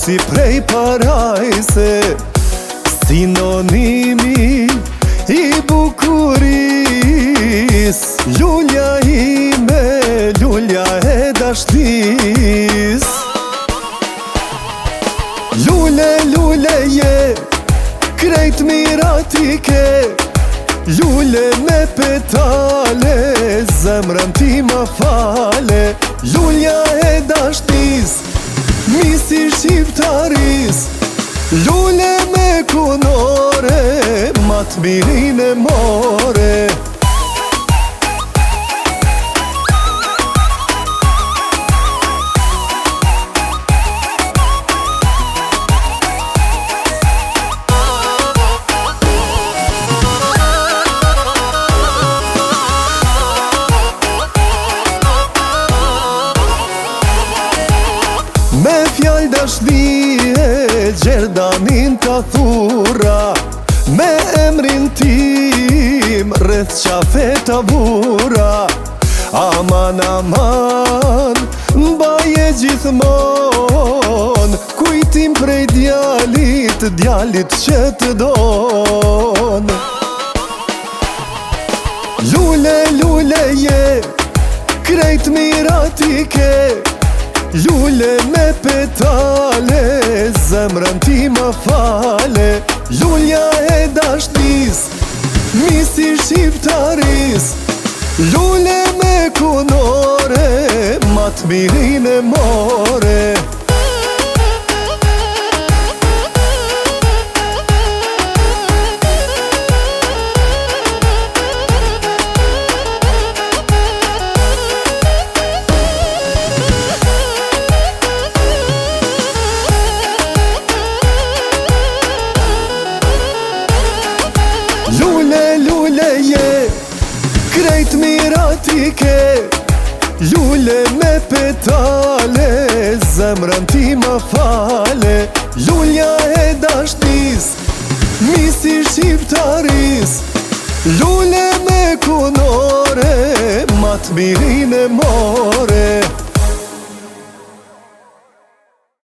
si prej parajse, sinonimi i bukuris. Lulja ime, lulja e dashnis. Lule, lule je, krejt mirat i ke, lule me petale, zemrën ti ma fale. Lulja e dashnis, misi shqiptaris, lule me kunore, mat mirin e more. Me fjall dashnie gjerdanin ka thura, me emrin tim rreth qafe ta vura. Aman, aman, mbaje gjithmon, kujtim prej djalit, djalit që të don. Lule, lule je, krejt mirat i ke, lule me petale, zemrën ti ma fale. Lulja e dashnis, misi shqiptaris, lule me kunore, mat mirin e more. Lule, lule je, krejt mirat i ke, lule me petale, zemrën ti ma fale. Lulja e dashnis, misi shqiptaris, lule me kunore, mat mirin e more.